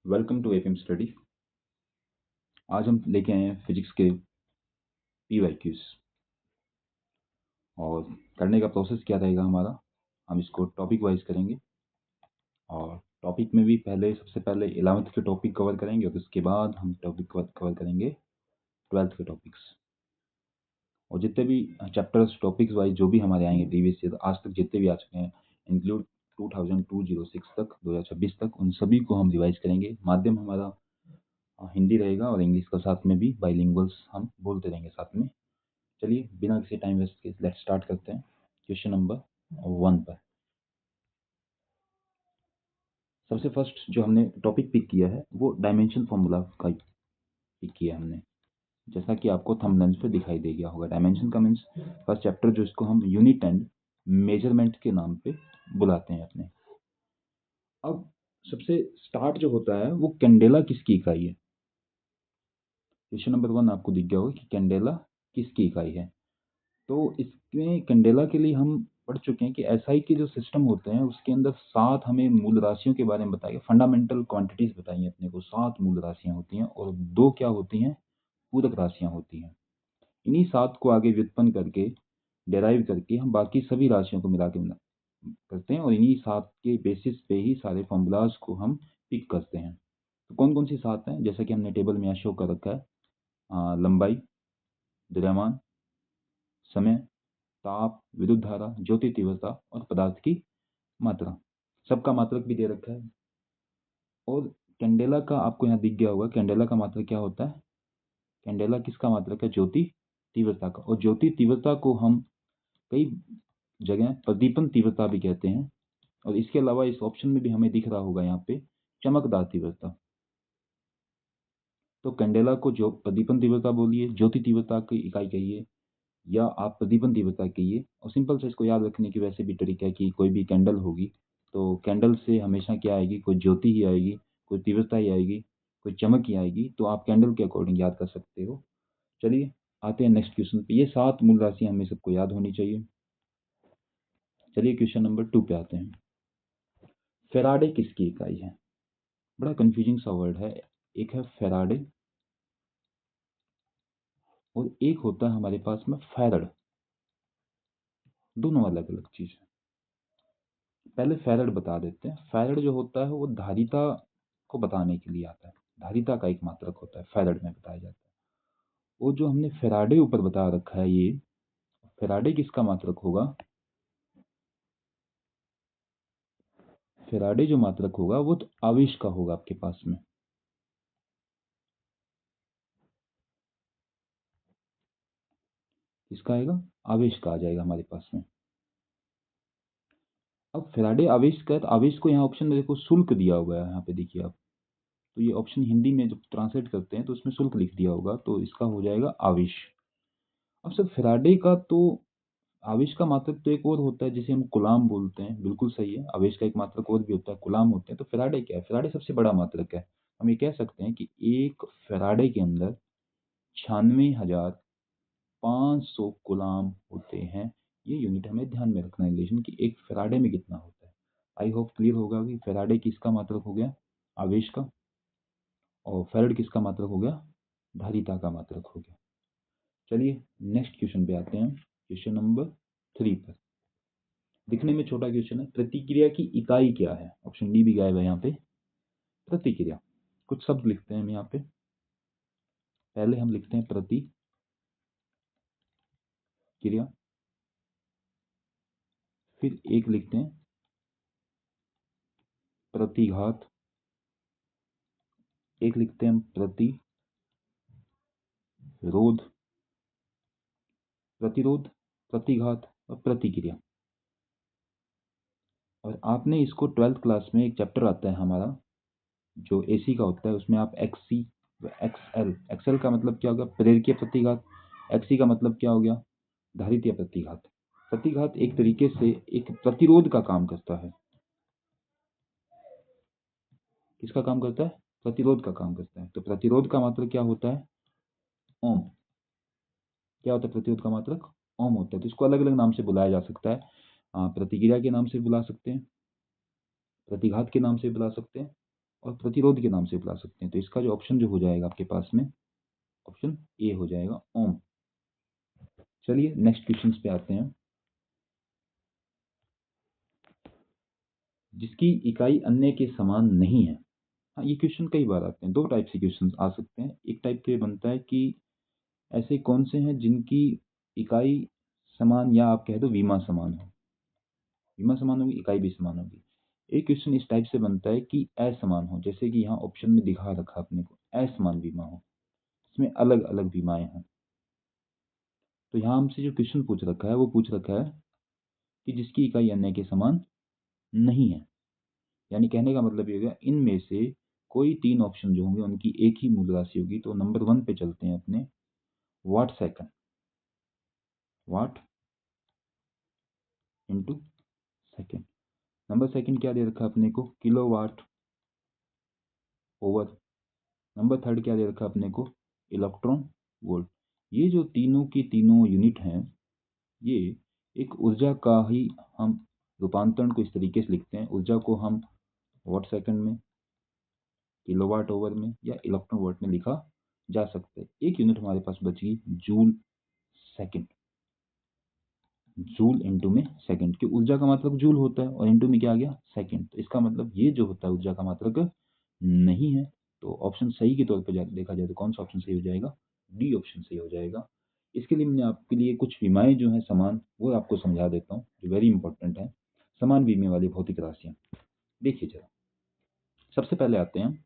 Welcome to FM study. आज हम लेके आए हैं फिजिक्स के पीवाईक्यूज। और करने का प्रोसेस क्या रहेगा हमारा, हम इसको टॉपिक वाइज करेंगे। और टॉपिक में भी सबसे पहले 11th के टॉपिक कवर करेंगे और उसके बाद हम टॉपिक कवर करेंगे 12th के टॉपिक्स। और जितने भी चैप्टर्स टॉपिक्स वाइज जो भी हमारे आएंगे प्रीवियस ईयर आज तक जितने भी आ चुके हैं, इंक्लूड 2006 तक 2026 तक, उन सभी को हम रिवाइज करेंगे। माध्यम हमारा हिंदी रहेगा और इंग्लिश का साथ में भी बाइलिंगुअल्स हम बोलते रहेंगे साथ में। चलिए बिना किसी टाइम वेस्ट के लेट्स स्टार्ट करते हैं क्वेश्चन नंबर 1 पर। सबसे फर्स्ट जो हमने टॉपिक पिक किया है वो डायमेंशन फॉर्मूला का पिक किया है हमने, जैसा कि आपको थंबनेल पे दिखाई दे गया होगा। डायमेंशन का मीन्स फर्स्ट चैप्टर जो इसको हम यूनिट एंड मेजरमेंट के नाम पे बुलाते हैं अपने। अब सबसे स्टार्ट जो होता है वो कैंडेला किसकी इकाई है। क्वेश्चन नंबर 1 आपको दिख गया होगा कि कैंडेला किसकी इकाई है। तो इसमें कैंडेला के लिए हम पढ़ चुके हैं कि एसआई के जो सिस्टम होते हैं उसके अंदर 7 हमें मूल राशियों के बारे में बताया, फंडामेंटल क्वांटिटीज बताई अपने को। 7 मूल राशियां होती हैं और 2 क्या होती हैं, पूरक राशियां होती हैं। इन्हीं 7 को आगे व्युत्पन्न करके डेराइव करके हम बाकी सभी राशियों को मिला के करते हैं और इन्हीं 7 के बेसिस पे ही सारे फॉर्मूलाज को हम पिक करते हैं। तो कौन कौन सी 7 हैं, जैसा कि हमने टेबल में यहाँ शो कर रखा है। लंबाई, द्रव्यमान, समय, ताप, विद्युत धारा, ज्योति तीव्रता और पदार्थ की मात्रा। सबका मात्रक भी दे रखा है। और कैंडेला का आपको यहाँ दिख गया होगा, कैंडेला का मात्रक क्या होता है। कैंडेला किसका मात्रक है, ज्योति तीव्रता का। और ज्योति तीव्रता को हम कई जगह प्रदीपन तीव्रता भी कहते हैं। और इसके अलावा इस ऑप्शन में भी हमें दिख रहा होगा यहाँ पे चमकदार तीव्रता। तो कैंडेला को जो प्रदीपन तीव्रता बोलिए, ज्योति तीव्रता की इकाई कहिए, या आप प्रदीपन तीव्रता कहिए। और सिंपल से इसको याद रखने की वैसे भी ट्रिक है कि कोई भी कैंडल होगी तो कैंडल से हमेशा क्या आएगी, कोई ज्योति ही आएगी, कोई तीव्रता ही आएगी, कोई चमक ही आएगी। तो आप कैंडल के अकॉर्डिंग याद कर सकते हो। चलिए आते हैं नेक्स्ट क्वेश्चन पे। ये 7 मूल राशियां हमें सबको याद होनी चाहिए। चलिए क्वेश्चन नंबर 2 पे आते हैं। फेराडे किसकी इकाई है। बड़ा कंफ्यूजिंग सा वर्ड है। एक है फेराडे और एक होता है हमारे पास में फैरड। दोनों अलग अलग चीज है। पहले फैरड बता देते हैं। फैरड जो होता है वो धारिता को बताने के लिए आता है। धारिता का एक मात्रक होता है, फैरड में बताया जाता है। वो जो हमने फेराडे ऊपर बता रखा है, ये फेराडे किसका मात्रक होगा। फेराडे जो मात्रक होगा वो तो आवेश का होगा आपके पास में। किसका आएगा, आवेश का आ जाएगा हमारे पास में। अब फेराडे आवेश का, तो आवेश को यहाँ ऑप्शन में देखो शुल्क दिया हुआ है, यहाँ पे देखिए आप। तो ये ऑप्शन हिंदी में जब ट्रांसलेट करते हैं तो उसमें शुल्क लिख दिया होगा, तो इसका हो जाएगा आवेश। अब सर फेराडे का तो आवेश का मात्रक तो एक और होता है जिसे हम कूलाम बोलते हैं। बिल्कुल सही है, आवेश का एक मात्रक और भी होता है, कूलाम होते हैं। तो फेराडे क्या है, फेराडे सबसे बड़ा मात्रक है। हम ये कह सकते हैं कि एक फेराडे के अंदर 96,500 कूलाम होते हैं। ये यूनिट हमें ध्यान में रखना है रिलेशन कि एक फेराडे में कितना होता है। आई होप क्लियर होगा कि फेराडे किसका मात्रक हो गया, आवेश का। और फेराड किसका मात्रक हो गया, धारिता का मात्रक हो गया। चलिए नेक्स्ट क्वेश्चन पे आते हैं, क्वेश्चन नंबर 3 पर। दिखने में छोटा क्वेश्चन है। प्रतिक्रिया की इकाई क्या है। ऑप्शन डी भी गायब है यहाँ पे। प्रतिक्रिया, कुछ शब्द लिखते हैं हम यहाँ पे। पहले हम लिखते हैं प्रतिक्रिया, फिर एक लिखते हैं प्रतिघात, एक लिखते हैं हम प्रतिरोध, प्रतिरोध, प्रतिघात और प्रतिक्रिया। और आपने इसको 12th क्लास में एक चैप्टर आता है हमारा जो एसी का होता है, उसमें आप एक्सी, एक्सएल, एक्सएल का मतलब क्या होगा, प्रेरकीय प्रतिघात। एक्सी का मतलब क्या हो गया, धारितीय प्रतिघात। प्रतिघात एक तरीके से एक प्रतिरोध का काम करता है। किसका काम करता है, प्रतिरोध का काम करता है। तो प्रतिरोध का मात्रक क्या होता है, ओम। क्या होता है प्रतिरोध का मात्रक, ओम होता है। तो इसको अलग अलग नाम से बुलाया जा सकता है। प्रतिक्रिया के नाम से बुला सकते हैं, प्रतिघात के नाम से बुला सकते हैं, और प्रतिरोध के नाम से बुला सकते हैं। तो इसका जो ऑप्शन जो हो जाएगा आपके पास में, ऑप्शन ए हो जाएगा, ओम। चलिए नेक्स्ट क्वेश्चन पे आते हैं। जिसकी इकाई अन्य के समान नहीं है। हाँ, ये क्वेश्चन कई बार आते हैं। दो टाइप से क्वेश्चन आ सकते हैं। एक टाइप के बनता है कि ऐसे कौन से हैं जिनकी इकाई समान, या आप कह दो विमा समान हो। विमा समान होगी, इकाई भी समान होगी। एक क्वेश्चन इस टाइप से बनता है कि असमान हो, जैसे कि यहाँ ऑप्शन में दिखा रखा अपने को, असमान बीमा हो, इसमें अलग अलग बीमाएं हों। तो यहाँ हमसे जो क्वेश्चन पूछ रखा है वो पूछ रखा है कि जिसकी इकाई अन्य के समान नहीं है। यानी कहने का मतलब ये होगा इनमें से कोई तीन ऑप्शन जो होंगे उनकी एक ही मूल राशि होगी। तो नंबर 1 पे चलते हैं अपने, watt second, watt into second. Number second क्या दे रखा है अपने को, kilo watt over. Number third क्या दे रखा है अपने को, इलेक्ट्रॉन वोल्ट। ये जो तीनों की तीनों यूनिट हैं, ये एक ऊर्जा का ही हम रूपांतरण को इस तरीके से लिखते हैं। ऊर्जा को हम वाट सेकंड में, किलोवाट ओवर में या इलेक्ट्रॉन वोल्ट में लिखा जा सकता है। एक यूनिट हमारे पास बची जूल सेकंड। जूल इनटू में सेकंड, की ऊर्जा का मात्रक जूल होता है और इनटू में क्या आ गया, सेकंड। तो इसका मतलब ये जो होता है ऊर्जा का मात्रक नहीं है। तो ऑप्शन सही के तौर पर देखा जाए तो कौन सा ऑप्शन सही हो जाएगा, डी ऑप्शन सही हो जाएगा। इसके लिए मैंने आपके लिए कुछ विमाएं जो है समान, वो आपको समझा देता हूँ, जो वेरी इंपॉर्टेंट है। समान विमे वाली भौतिक राशियां देखिए जरा। सबसे पहले आते हैं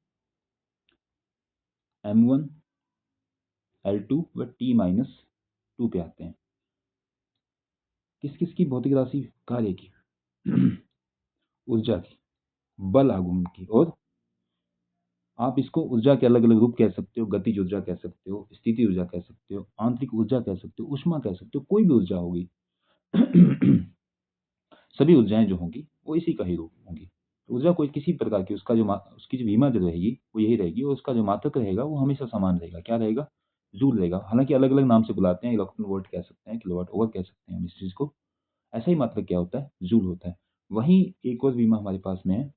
M1 L2 व T-2 पे आते हैं। किस किस की भौतिक राशि, कार्य की, ऊर्जा की, बल आघूर्ण की, और आप इसको ऊर्जा के अलग अलग रूप कह सकते हो। गतिज ऊर्जा कह सकते हो, स्थिति ऊर्जा कह सकते हो, आंतरिक ऊर्जा कह सकते हो, ऊष्मा कह सकते हो, कोई भी ऊर्जा होगी। सभी ऊर्जाएं जो होंगी वो इसी का ही रूप होंगी। ऊर्जा कोई किसी प्रकार की, उसका जो उसकी जो विमा जो रहेगी वो यही रहेगी, और उसका जो मात्रक रहेगा वो हमेशा समान रहेगा। क्या रहेगा, जूल रहेगा। हालांकि अलग अलग नाम से बुलाते हैं, इलेक्ट्रॉन वोल्ट कह सकते हैं, किलोवाट ओवर कह सकते हैं हम इस चीज को। ऐसा ही मात्रक क्या होता है, जूल होता है। वहीं एक और विमा हमारे पास में है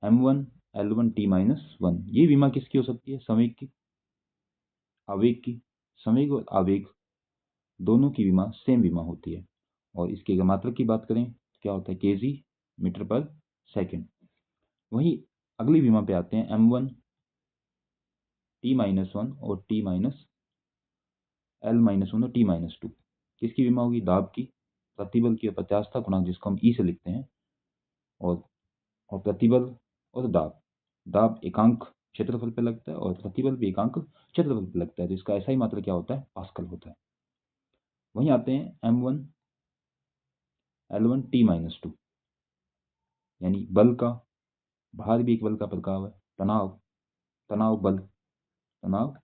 M1 L1 T-1। ये विमा किसकी हो सकती है, संवेग की, आवेग की। संवेग और आवेग दोनों की विमा सेम विमा होती है। और इसके अगर मात्रक की बात करें तो क्या होता है, केजी मीटर पर सेकंड। वहीं अगली विमा पे आते हैं M1 T-1 और T-L-1 और T-2। किसकी विमा होगी, दाब की, प्रतिबल की, और प्रत्यास्थता गुणांक जिसको हम ई से लिखते हैं। और प्रतिबल और दाब, दाब एकांक क्षेत्रफल पे लगता है और प्रतिबल भी एकांक क्षेत्रफल पे लगता है। तो इसका ऐसा ही मात्रक क्या होता है, पास्कल होता है। वहीं आते हैं M1 L1 T-2, यानी बल का, भार भी एक बल का प्रकार है। तनाव, तनाव बल, तनाव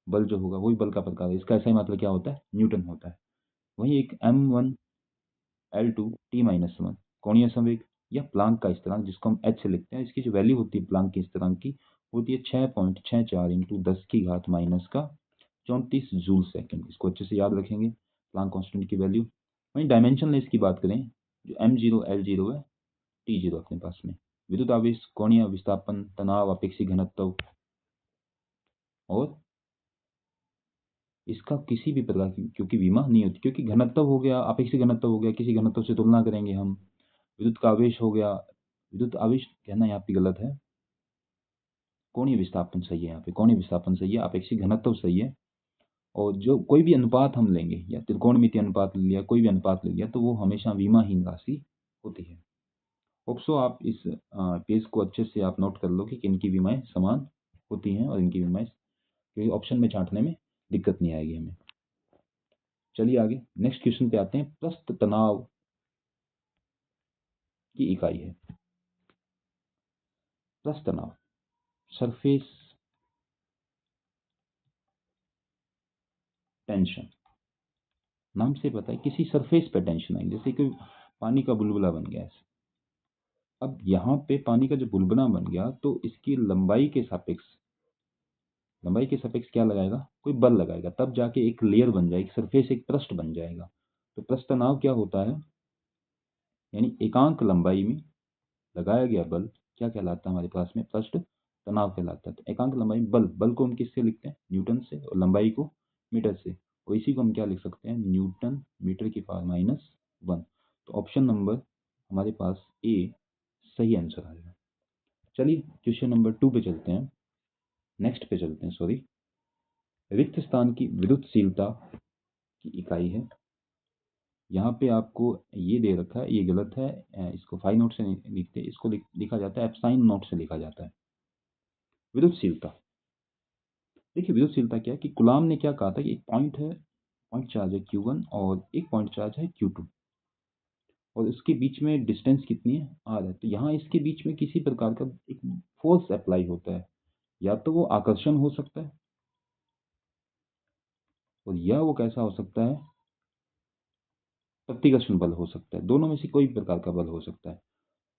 बल जो होगा वही बल का प्रकार है। इसका ऐसा ही मात्रक क्या होता है, न्यूटन होता है। वहीं एक M1 L2 T-1 कोणीय संवेग या प्लांक का स्थिरांक जिसको हम एच से लिखते हैं। इसकी जो वैल्यू होती है प्लांक की स्थिरांक की होती है 6.64 इंटू 10 की घात माइनस का 34 जूल सेकंड। इसको अच्छे से याद रखेंगे, प्लांक कांस्टेंट की वैल्यू। वहीं डायमेंशनलेस की बात करें, जो M0 L0 है, T0 अपने पास में, विद्युत आवेश, कोणीय विस्थापन, तनाव, अपेक्षित घनत्व, और इसका किसी भी प्रकार की क्योंकि बीमा नहीं होती, क्योंकि घनत्व हो गया, अपेक्षित घनत्व हो गया, किसी घनत्व से तुलना करेंगे हम। विद्युत का आवेश हो गया, विद्युत आवेश कहना यहाँ पे गलत है, कोणीय विस्थापन सही है, यहाँ पे कोणीय विस्थापन सही है, अपेक्षित घनत्व सही है। और जो कोई भी अनुपात हम लेंगे, या त्रिकोणमितीय अनुपात ले लिया, कोई भी अनुपात ले लिया, तो वो हमेशा बीमाहीन राशि होती है। होप सो आप इस पेज को अच्छे से आप नोट कर लो कि इनकी बीमाएं समान होती हैं और इनकी बीमाएं, क्योंकि ऑप्शन में छांटने में दिक्कत नहीं आएगी हमें। चलिए आगे नेक्स्ट क्वेश्चन पे आते हैं। प्रस्थ तनाव की इकाई है, प्रस्थ तनाव, सरफेस टेंशन। नाम से पता है किसी सरफेस पे टेंशन आई, जैसे कि पानी का बुलबुला बन गया है। अब यहाँ पे पानी का जो बुलबुला बन गया तो इसकी लंबाई के सापेक्ष, लंबाई के सापेक्ष क्या लगाएगा, कोई बल लगाएगा, तब जाके एक लेयर बन जाएगी, सरफेस, एक पृष्ठ बन जाएगा। तो पृष्ठ तनाव क्या होता है, यानी एकांक लंबाई में लगाया गया बल क्या कहलाता है हमारे पास में, फर्स्ट तनाव कहलाता है। तो एकांक लंबाई बल को हम किससे लिखते हैं, न्यूटन से, और लंबाई को मीटर से, और इसी को हम क्या लिख सकते हैं, न्यूटन मीटर की पावर -1। तो ऑप्शन नंबर हमारे पास ए सही आंसर आएगा। चलिए क्वेश्चन नंबर 2 पे चलते हैं, नेक्स्ट पे चलते हैं, सॉरी। रिक्त स्थान की विद्युतशीलता की इकाई है। यहाँ पे आपको ये दे रखा है, ये गलत है, इसको फाई नोट से नहीं लिखते, इसको लिखा जाता है एप्साइन नोट से लिखा जाता है। विद्युतशीलता, देखिए विद्युतशीलता क्या है कि गुलाम ने क्या कहा था कि एक पॉइंट है, पॉइंट चार्ज है Q1 और एक पॉइंट चार्ज है Q2, और इसके बीच में डिस्टेंस कितनी है, R है। तो यहाँ इसके बीच में किसी प्रकार का एक फोर्स अप्लाई होता है, या तो वो आकर्षण हो सकता है, और या वो कैसा हो सकता है, प्रतिकर्षण बल हो सकता है, दोनों में से कोई भी प्रकार का बल हो सकता है।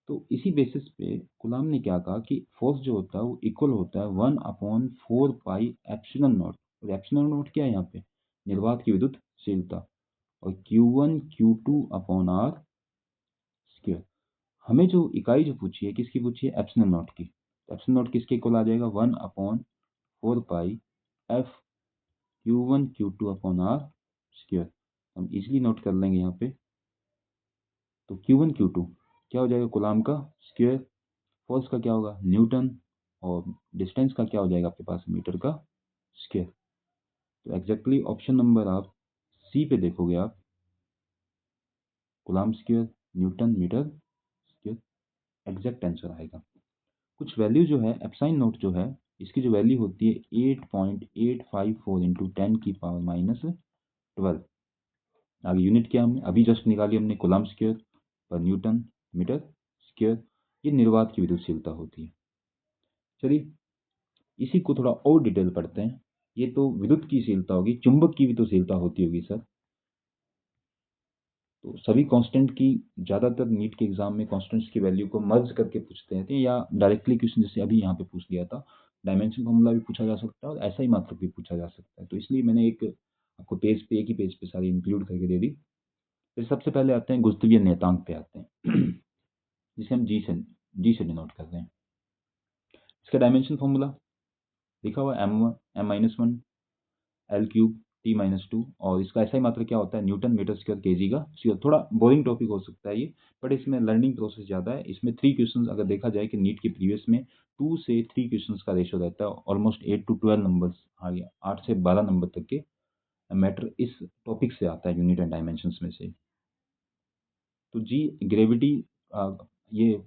तो इसी बेसिस पे गुलाम ने क्या कहा कि फोर्स जो होता है वो इक्वल होता है 1/4 पाई एप्सिलॉन नॉट, और एप्सिलॉन नॉट क्या है यहाँ पे, निर्वात की विद्युतशीलता, और Q1 Q2 upon R square. हमें जो इकाई जो पूछी है किसकी पूछी है, एप्सिलॉन नॉट की। एप्सिलॉन नॉट किसके इक्वल आ जाएगा, 1/4 pi F Q1 Q2 upon R square. हम इजिली नोट कर लेंगे यहाँ पे। तो Q1 Q2 क्या हो जाएगा, गुलाम का स्क्वायर, फोर्स का क्या होगा, न्यूटन, और डिस्टेंस का क्या हो जाएगा आपके पास, मीटर का स्क्वायर। तो एग्जैक्टली ऑप्शन नंबर आप सी पे देखोगे आप, coulomb square newton metre square exact answer आएगा। कुछ वैल्यू जो है एप्साइन नोट जो है, इसकी जो वैल्यू होती है 8.854 इंटू 10 की पावर -12। आगे यूनिट क्या हमने अभी जस्ट निकाली हमने, कूलम्ब स्क्वायर पर न्यूटन मीटर स्क्वायर, ये निर्वात की विद्युतशीलता होती है। चलिए इसी को थोड़ा और डिटेल पढ़ते हैं। ये तो विद्युत की शीलता होगी, चुंबक की भी तो शीलता होती होगी सर। तो सभी कांस्टेंट की ज़्यादातर नीट के एग्जाम में कांस्टेंट्स की वैल्यू को मर्ज करके पूछते हैं, या डायरेक्टली क्वेश्चन जैसे अभी यहाँ पे पूछ लिया था, डायमेंशन फॉर्मूला भी पूछा जा सकता है और ऐसा ही मात्रक भी पूछा जा सकता है। तो इसलिए मैंने एक आपको पेज पे, एक ही पेज पे सारी इंक्लूड करके दे दी। फिर सबसे पहले आते हैं गुरुत्वीय नियतांक पे आते हैं जिसे हम जी से डिनोट करते हैं। इसका डायमेंशन फॉर्मूला लिखा हुआ है m1 L³ T-2, और इसका ऐसा ही मात्रा क्या होता है, न्यूटन मीटर स्क्वायर केजी का स्क्वायर। थोड़ा बोरिंग टॉपिक हो सकता है ये, बट इसमें लर्निंग प्रोसेस ज़्यादा है। इसमें 3 क्वेश्चंस अगर देखा जाए कि नीट के प्रीवियस में 2 से 3 क्वेश्चंस का रेशियो रहता है, ऑलमोस्ट 8 to 12 नंबर्स आ गया, 8 से 12 नंबर तक के मैटर इस टॉपिक से आता है, यूनिट एंड डायमेंशंस में से। तो जी ग्रेविटी, ये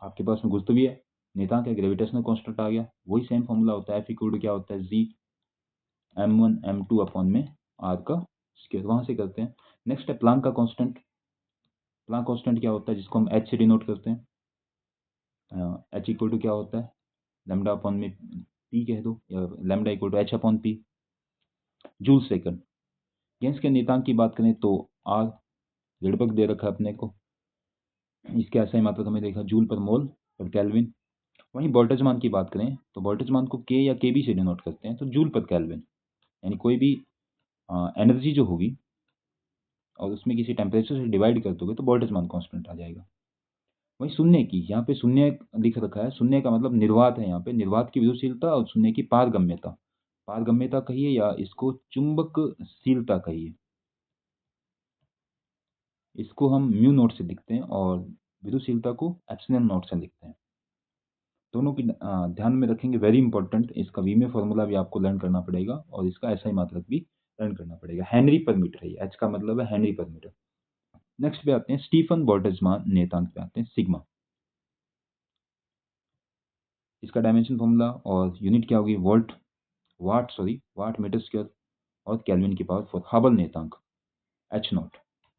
आपके पास में गुरुत्वीय नियतांक है, ग्रेविटेशनल कांस्टेंट आ गया, वही सेम फॉर्मूला होता है, F क्या होता है, जी m1 m2 अपॉन में r का स्क्वायर, वहाँ से करते हैं। नेक्स्ट है प्लांक का कांस्टेंट। प्लांक कांस्टेंट क्या होता है, जिसको हम h से डिनोट करते हैं। h इक्वल टू क्या होता है, लैम्डा अपॉन में p कह दो, या lambda equal to h upon p, joule second. Gas के नियतांक की बात करें तो r ऋणपक दे रखा है अपने को, इसके ऐसा ही मात्रक हमें देखा, जूल पर मोल पर केल्विन। वहीं वोल्टेज मान की बात करें तो वोल्टेज मान को k या kb से डिनोट करते हैं, तो जूल पर केल्विन। यानी कोई भी एनर्जी जो होगी और उसमें किसी टेम्परेचर से डिवाइड कर दोगे तो वोल्टेज मान कांस्टेंट आ जाएगा। वहीं शून्य की, यहाँ पे शून्य लिख रखा है, शून्य का मतलब निर्वात है, यहाँ पे निर्वात की विद्युतशीलता, और शून्य की पारगम्यता, पारगम्यता कहिए या इसको चुंबकशीलता कहिए, इसको हम म्यू नोट से लिखते हैं, और विद्युतशीलता को एप्सिलॉन नोट से लिखते हैं। दोनों की ध्यान में रखेंगे, वेरी इंपॉर्टेंट। इसका वी में फॉर्मूला भी आपको लर्न करना पड़ेगा, और इसका ऐसा ही मात्रक भी लर्न करना पड़ेगा। हेनरी पर मीटर है, एच का मतलब है हेनरी पर मीटर। नेक्स्ट पे आते हैं स्टीफन बोल्ट्जमान नियतांक पे आते हैं, सिग्मा। इसका डायमेंशन फॉर्मूला और यूनिट क्या होगी, वाट मीटर स्क्वायर, और केल्विन की पावर 4। हबल नियतांक h0,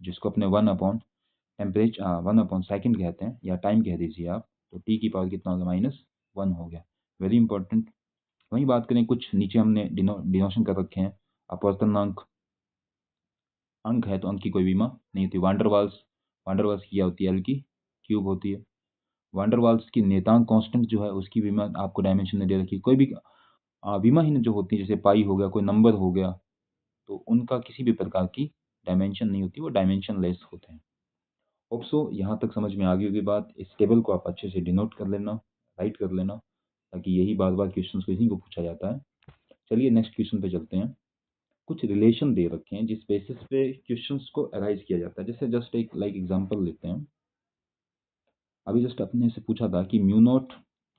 जिसको अपने 1/टेम्परेचर 1 सेकंड कहते हैं, या टाइम कह दीजिए आप, तो t की पावर कितना हो गया, -1 हो गया, वेरी इंपॉर्टेंट। वहीं बात करें, कुछ नीचे हमने डिनोशन कर रखे हैं, अपवर्तनांक अंक है तो अंक की कोई बीमा नहीं होती। वांडरवाल्स की क्या होती है, एल की क्यूब होती है। वांडरवाल्स की नियतांक कांस्टेंट जो है उसकी बीमा आपको डायमेंशन में दे रखी है। कोई भी विमाहीन जो होती है, जैसे पाई हो गया, कोई नंबर हो गया, तो उनका किसी भी प्रकार की डायमेंशन नहीं होती, वो डायमेंशन लेस होते हैं। होप सो यहाँ तक समझ में आ गई होगी बात। इस टेबल को आप अच्छे से डिनोट कर लेना, राइट कर लेना, ताकि यही बार बार क्वेश्चन को इसी को पूछा जाता है। चलिए नेक्स्ट क्वेश्चन पे चलते हैं। कुछ रिलेशन दे रखे हैं जिस बेसिस पे क्वेश्चंस को अराइज किया जाता है। जैसे जस्ट एक एग्जांपल लेते हैं। अभी जस्ट अपने से पूछा था कि म्यू नॉट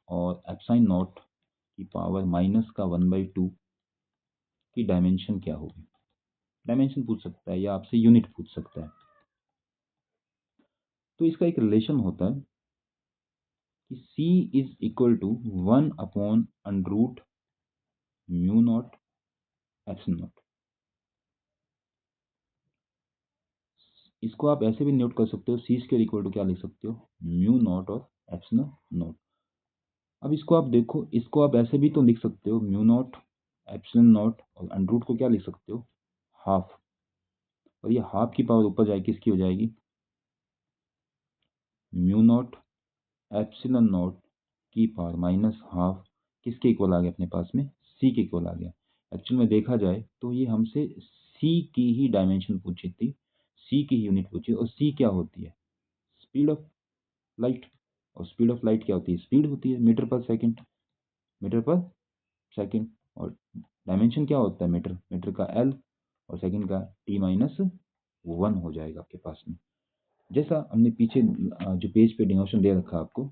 और एप्साइन नॉट की पावर -1/2 की डायमेंशन क्या होगी। डायमेंशन पूछ सकता है या आपसे यूनिट पूछ सकता है। तो इसका एक रिलेशन होता है कि c is equal to 1/√μ not epsilon not. इसको आप ऐसे भी नोट कर सकते हो, सी स्क्वायर इक्वल टू क्या लिख सकते हो, म्यू नॉट और एप्सिलॉन नॉट। अब इसको आप देखो, इसको आप ऐसे भी तो लिख सकते हो, म्यू नॉट एप्सिलॉन नॉट और अंडर को क्या लिख सकते हो, हाफ। और ये हाफ की पावर ऊपर जाएगी, किसकी हो जाएगी, म्यू नॉट एप्सिलॉन नॉट की पावर -12 किसके इक्वल आ गया अपने पास में, सी के इक्वल आ गया। एक्चुअल में देखा जाए तो ये हमसे सी की ही डायमेंशन पूछी थी, सी की ही यूनिट पूछी, और सी क्या होती है, स्पीड ऑफ लाइट। और स्पीड ऑफ लाइट क्या होती है, स्पीड होती है मीटर पर सेकंड, मीटर पर सेकंड। और डायमेंशन क्या होता है, मीटर, मीटर का एल और सेकंड का t-1 हो जाएगा आपके पास में। जैसा हमने पीछे जो पेज पे डिनोशन दे रखा है आपको,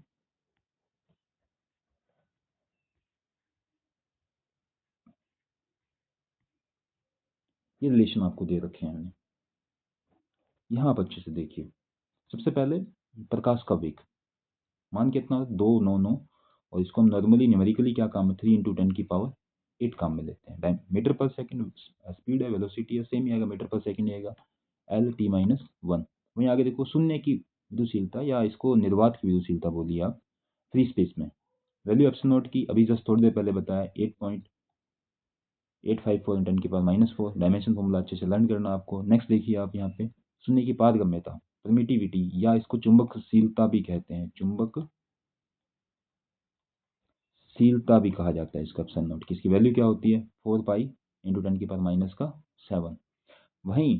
ये रिलेशन आपको दे रखे हैं हमने, यहाँ आप अच्छे से देखिए। सबसे पहले प्रकाश का वेग, मान कितना, 299, और इसको हम नॉर्मली न्यूमेरिकली क्या काम है, 3 × 10⁸ काम में लेते हैं। मीटर पर सेकंड स्पीड है, वेलोसिटी है, सेम ही आएगा, मीटर पर सेकंड आएगा, LT-1। वहीं आगे देखो शून्य की विदुशीलता, या इसको निर्वात की विदुशीलता बोलिए आप, फ्री स्पेस में वैल्यू एप्सिलॉन नॉट की अभी जस्ट थोड़ी देर पहले बताया 8.854 × 10⁻⁴। डायमेंशन फॉर्मूला अच्छे से लर्न करना आपको। नेक्स्ट देखिए आप यहाँ पे शून्य की पारगम्यता, परमिटिविटी, या इसको चुंबकशीलता भी कहते हैं, चुंबकशीलता भी कहा जाता है इसका एप्सिलॉन नॉट की। इसकी वैल्यू क्या होती है, 4π × 10⁻⁷। वहीं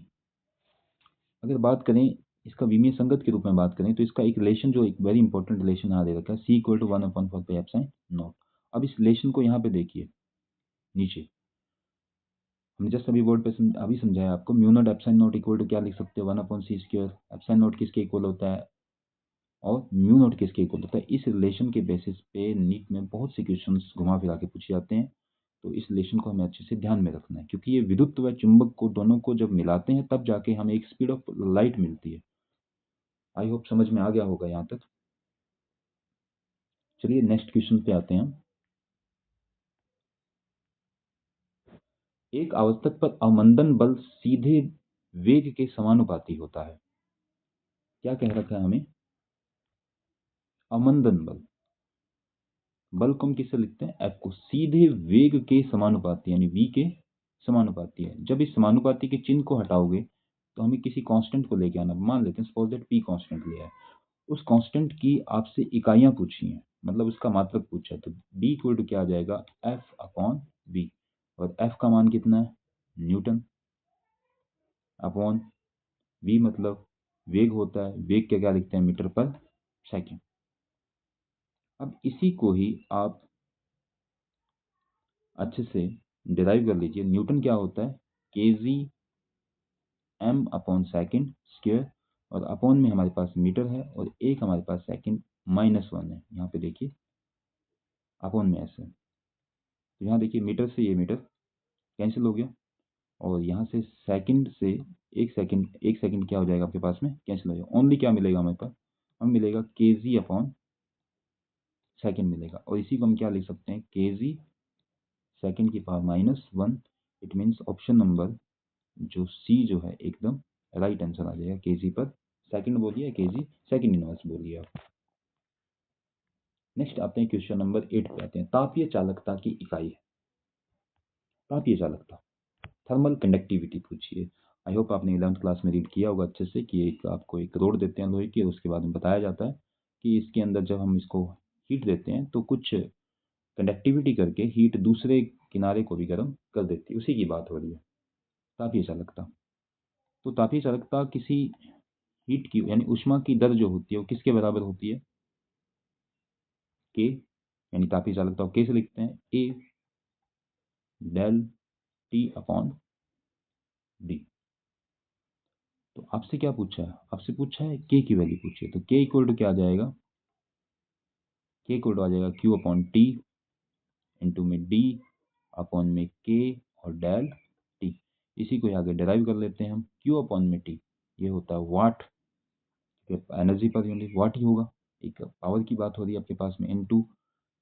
अगर बात करें इसका विमीय संगत के रूप में बात करें, तो इसका एक रिलेशन, जो एक वेरी इंपॉर्टेंट रिलेशन यहाँ दे रखा है, c = 1/4 एप्सिलॉन नॉट। अब इस रिलेशन को यहाँ पे देखिए, नीचे हमने जस्ट अभी बोर्ड पे अभी समझाया आपको, mu not epsilon not equal to क्या लिख सकते हो, 1/c²। एप्सिलॉन नॉट किसके इक्वल होता है और म्यू नॉट किसके इक्वल होता है। इस रिलेशन के बेसिस पे नीट में बहुत से क्वेश्चंस घुमा फिरा के पूछे जाते हैं। तो इस रिलेशन को हमें अच्छे से ध्यान में रखना है, क्योंकि ये विद्युत व चुंबक को दोनों को जब मिलाते हैं तब जाके हमें एक स्पीड ऑफ लाइट मिलती है। आई होप समझ में आ गया होगा यहाँ तक। चलिए नेक्स्ट क्वेश्चन पे आते हैं। एक आवर्तक पर अवमंदन बल सीधे वेग के समानुपाती होता है। क्या कह रखा है हमें, अवमंदन बल, बल को हम किससे लिखते हैं, एफ को, सीधे वेग के समानुपाती यानी v के समानुपाती है। जब इस समानुपाती के चिन्ह को हटाओगे तो हमें किसी कांस्टेंट को लेके आना। मान लेते हैं सपोज दैट p कांस्टेंट लिया है, उस कांस्टेंट की आपसे इकाइयां पूछी हैं, मतलब उसका मात्रक पूछा है, तो b इक्वल टू क्या आ जाएगा, F/v। और f का मान कितना है, न्यूटन, अपॉन v मतलब वेग होता है, वेग क्या क्या लिखते हैं, मीटर पर सेकंड। अब इसी को ही आप अच्छे से डिराइव कर लीजिए। न्यूटन क्या होता है, kg/m/s², और अपॉन में हमारे पास मीटर है, और एक हमारे पास सेकंड -1 है। यहाँ पे देखिए अपॉन में s है, तो यहाँ देखिए मीटर से ये मीटर कैंसिल हो गया, और यहाँ से सेकंड से एक सेकंड क्या हो जाएगा आपके पास में, कैंसिल हो जाएगा। ओनली क्या मिलेगा हमें पास, हमें मिलेगा kg/सेकंड मिलेगा, और इसी को हम क्या लिख सकते हैं, kg सेकंड की power -1। It means option number जो सी जो है एकदम राइट आंसर आ जाएगा। केजी पर सेकंड बोलिए, केजी सेकंड इनवर्स बोलिए आप। नेक्स्ट आते हैं क्वेश्चन नंबर 8 पे आते हैं। तापीय चालकता की इकाई है, तापीय चालकता, थर्मल कंडक्टिविटी पूछिए। आई होप आपने 11th क्लास में रीड किया होगा अच्छे से, कि एक आपको एक रोड देते हैं लोहे की, और उसके बाद में बताया जाता है कि इसके अंदर जब हम इसको हीट देते हैं तो कुछ कंडक्टिविटी करके हीट दूसरे किनारे को भी गर्म कर देती है, उसी की बात हो रही है तापीय चालकता। तो तापीय चालकता किसी हीट की यानी ऊष्मा की दर जो होती है वो किसके बराबर होती है, के, यानी तापीय चालकता को के से लिखते हैं, ए डेल टी अपॉन डी। तो आपसे क्या पूछा है, आपसे पूछा है के की वैल्यू पूछी है, तो के इक्वल टू क्या आ जाएगा, के इक्वल टू आ जाएगा क्यू अपॉन टी इंटू में डी अपॉन में के और डेल टी। इसी को आगे डिराइव कर लेते हैं हम, क्यू अपॉन में टी ये होता है वाट, एनर्जी पर यूनिट वाट ही होगा, एक पावर की बात हो रही है आपके पास में, इनटू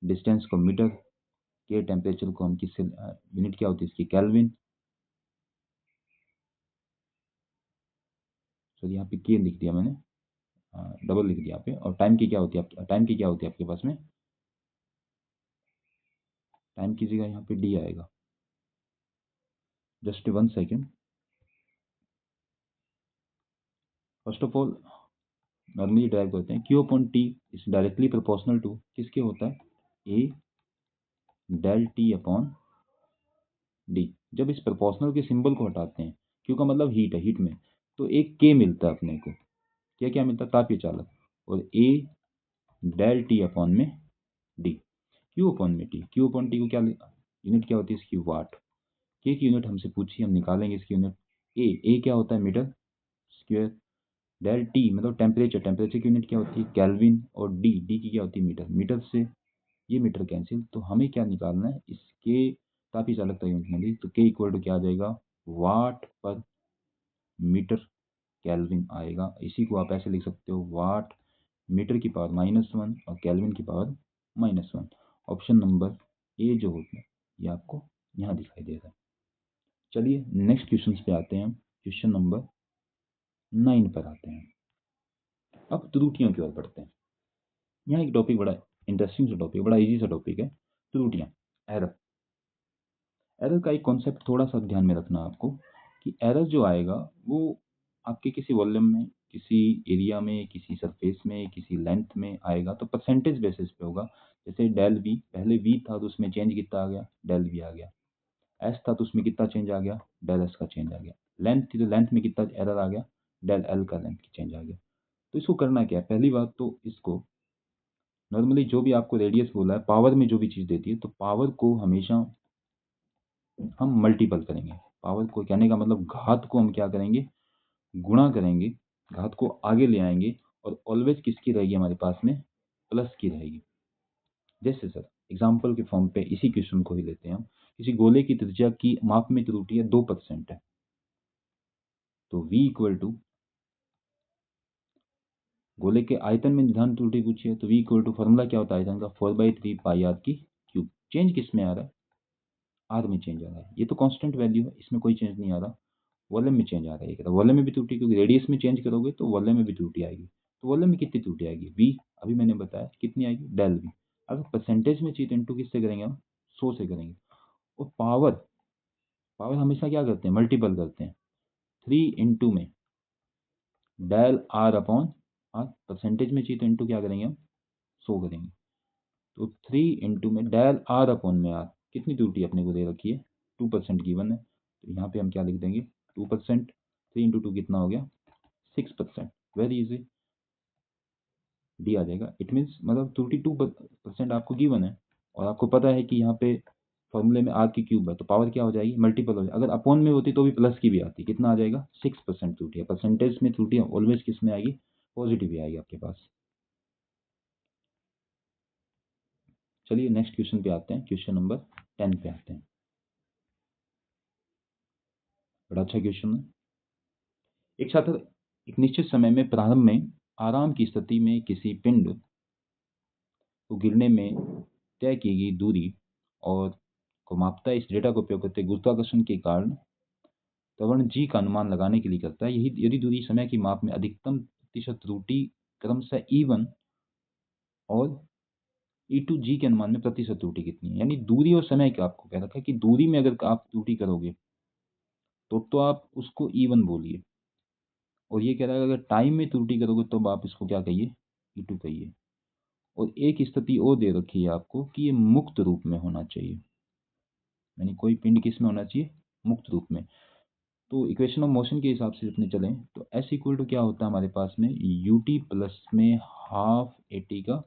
डिस्टेंस को मीटर, के टेम्परेचर को हम किससे, यूनिट क्या होती है इसकी, केल्विन। सॉरी यहाँ पे के लिख दिया मैंने, डबल लिख दिया यहाँ पे। और टाइम की क्या होती है आपकी, टाइम की क्या होती है आपके पास में, टाइम की जगह यहाँ पे डी आएगा। Just 1 second. First of all normally derive करते हैं, Q upon T is directly proportional to किसके होता है, A del T upon D. जब इस प्रोपोर्शनल के सिंबल को हटाते हैं, क्यू का मतलब हीट है, हीट में तो एक के मिलता है अपने को, क्या क्या मिलता है, तापीय चालक, और ए डेल टी अपॉन में डी, क्यू अपॉन में टी, क्यू अपॉन टी को क्या यूनिट क्या होती है इसकी, वाट। के की यूनिट हमसे पूछी, हम निकालेंगे इसकी यूनिट, ए क्या होता है मीटर स्क्वायर, डेल टी मतलब टेम्परेचर, टेम्परेचर की यूनिट क्या होती है केल्विन, और डी की क्या होती है मीटर, मीटर से ये मीटर कैंसिल, तो हमें क्या निकालना है इसके तापीय चालकता यूनिट में, तो के इक्वल टू क्या आ जाएगा, वाट पर मीटर केल्विन आएगा। इसी को आप ऐसे लिख सकते हो, वाट मीटर की पावर -1 और केल्विन की पावर -1। ऑप्शन नंबर ए जो होता है ये आपको यहाँ दिखाई दे रहा है। चलिए नेक्स्ट क्वेश्चन पे आते हैं हम, क्वेश्चन नंबर 9 पर आते हैं। अब त्रुटियों की ओर बढ़ते हैं। यहाँ एक टॉपिक बड़ा इंटरेस्टिंग सा टॉपिक, बड़ा इजी सा टॉपिक है, त्रुटियाँ, एरर। एरर का एक कॉन्सेप्ट थोड़ा सा ध्यान में रखना आपको, कि एरर जो आएगा वो आपके किसी वॉल्यूम में, किसी एरिया में, किसी सरफेस में, किसी लेंथ में आएगा, तो परसेंटेज बेसिस पे होगा। जैसे डेल वी, पहले वी था तो उसमें चेंज कितना आ गया, डेल वी आ गया। एस था तो उसमें कितना चेंज आ गया, डेल एस का चेंज आ गया। लेंथ थी तो लेंथ में कितना एरर आ गया, डेल एल का लेंथ चेंज आ गया। तो इसको करना क्या है, पहली बात तो इसको नॉर्मली जो भी आपको रेडियस बोला है, पावर में जो भी चीज़ देती है, तो पावर को हमेशा हम मल्टीपल करेंगे। पावर को कहने का मतलब घात को हम क्या करेंगे, गुणा करेंगे, घात को आगे ले आएंगे, और ऑलवेज किसकी रहेगी हमारे पास में, प्लस की रहेगी। जैसे सर एग्जाम्पल के फॉर्म पे इसी क्वेश्चन को ही लेते हैं हम, किसी गोले की त्रिज्या की माप में त्रुटि है 2% है, तो v इक्वल टू, गोले के आयतन में निर्धारण त्रुटि पूछी है, तो v इक्वल टू फॉर्मूला क्या होता है आयतन का, 4/3 पाई आर की क्यूब। चेंज किस में आ रहा है, आर में चेंज आ रहा है, ये तो कांस्टेंट वैल्यू है, इसमें कोई चेंज नहीं आ रहा। वॉल्यूम में चेंज आ रहा है, वॉल्यूम में भी त्रुटि, क्योंकि रेडियस में चेंज करोगे तो वॉल्यूम में भी त्रुटि आएगी। तो वॉल्यूम में कितनी त्रुटि आएगी, वी, अभी मैंने बताया कितनी आएगी, डेल वी। अगर परसेंटेज में चाहिए तो इंटू किससे करेंगे हम, 100 से करेंगे। और पावर, पावर हमेशा क्या करते हैं, मल्टीपल करते हैं, 3 इंटू में del R upon R, percentage में चाहिए तो इंटू क्या करेंगे हम, 100 करेंगे। तो 3 इंटू में डेल आर अपॉन में आर, कितनी त्रुटि अपने को दे रखी है, 2% गिवन है, तो यहाँ पे हम क्या लिख देंगे, 2%, 3 इंटू 2 कितना हो गया, 6%। वेरी इजी, डी आ जाएगा। इट मीन्स मतलब 32% आपको गिवन है, और आपको पता है कि यहाँ पे फॉर्मूले में आर की क्यूब है, तो पावर क्या हो जाएगी, मल्टीपल हो जाएगी। अगर अपॉन में होती तो भी प्लस की भी आती, कितना आ जाएगा, 6% त्रुटि है। परसेंटेज में त्रुटि ऑलवेज किस में आएगी, पॉजिटिव ही आएगी आपके पास। चलिए नेक्स्ट क्वेश्चन पे आते हैं, क्वेश्चन नंबर 10 पे आते हैं। बड़ा अच्छा क्वेश्चन है। एक छात्र एक निश्चित समय में प्रारंभ में आराम की स्थिति में किसी पिंड को गिरने में तय की गई दूरी और को मापता है। इस डेटा का उपयोग करते गुरुत्वाकर्षण के कारण त्वरण जी का अनुमान लगाने के लिए करता है। यही यदि दूरी समय की माप में अधिकतम प्रतिशत त्रुटि क्रमशः E1 और E2 जी के अनुमान में प्रतिशत त्रुटि कितनी है, यानी दूरी और समय का आपको कह रखा है कि दूरी में अगर आप त्रुटि करोगे तो आप उसको E1 बोलिए, और ये कह रहा है अगर टाइम में त्रुटि करोगे तो आप इसको क्या कहिए, E2 कहिए। और एक स्थिति और दे रखी है आपको कि ये मुक्त रूप में होना चाहिए, यानी कोई पिंड किस में होना चाहिए, मुक्त रूप में। तो इक्वेशन ऑफ मोशन के हिसाब से अपने चलें तो एस इक्वल टू क्या होता है हमारे पास में यू टी प्लस में हाफ ए टी का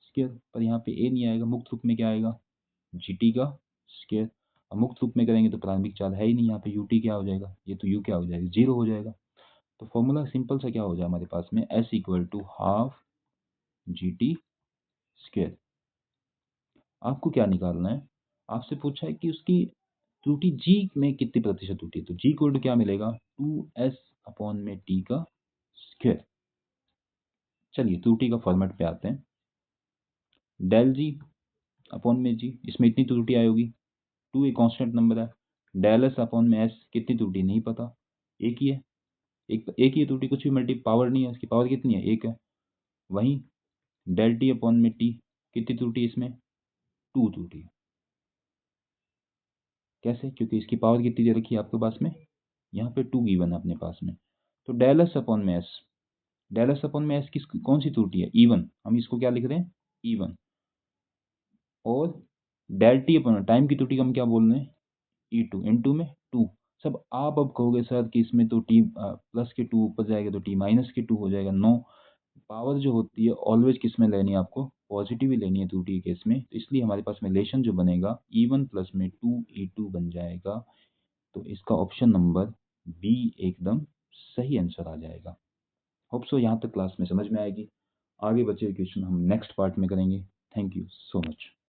स्क्वायर, पर यहाँ पे ए नहीं आएगा, मुक्त रूप में क्या आएगा जी टी का स्क्वायर। अब मुक्त रूप में करेंगे तो प्रारंभिक चाल है ही नहीं, यहाँ पे यू टी क्या हो जाएगा, ये तो यू क्या हो जाएगा, जीरो हो जाएगा। तो फॉर्मूला सिंपल सा क्या हो जाए हमारे पास में S equal to half G T square. आपको क्या निकालना है, आपसे पूछा है कि उसकी त्रुटि जी में कितनी प्रतिशत त्रुटि है, तो जी इक्वल टू क्या मिलेगा 2s अपॉन में टी का स्क्वायर। चलिए त्रुटि का फॉर्मेट पे आते हैं, डेल जी अपॉन में जी, इसमें इतनी त्रुटि आएगी, टू एक कांस्टेंट नंबर है, डेल एस अपॉन में एस कितनी त्रुटि नहीं पता, एक ही है, एक ही है त्रुटि, कुछ भी मल्टी पावर नहीं है, इसकी पावर कितनी है एक है। वहीं डेल टी अपॉन में टी कितनी त्रुटि इसमें टू त्रुटि है। कैसे, क्योंकि इसकी पावर कितनी दे रखी है आपके पास में, यहाँ पे टू गिवन है अपने पास में। तो डेल एस अपॉन में एस, डेल एस अपॉन में एस किस कौन सी त्रुटि है इवन, हम इसको क्या लिख रहे हैं इवन। और डेल टी अपॉन टाइम की त्रुटि का हम क्या बोल रहे हैं ई टू, इन टू में टू। सब आप अब कहोगे सर कि इसमें तो टी प्लस के टू ऊपर जाएगा तो टी माइनस के टू हो जाएगा, नो, पावर जो होती है ऑलवेज किस में लेनी है आपको, पॉजिटिव ही लेनी है त्रुटि के केस में, तो इसलिए हमारे पास में रिलेशन जो बनेगा ई वन प्लस में टू ई टू बन जाएगा। तो इसका ऑप्शन नंबर बी एकदम सही आंसर आ जाएगा। होप सो यहाँ तक क्लास में समझ में आएगी, आगे बचे क्वेश्चन हम नेक्स्ट पार्ट में करेंगे। Thank you so much.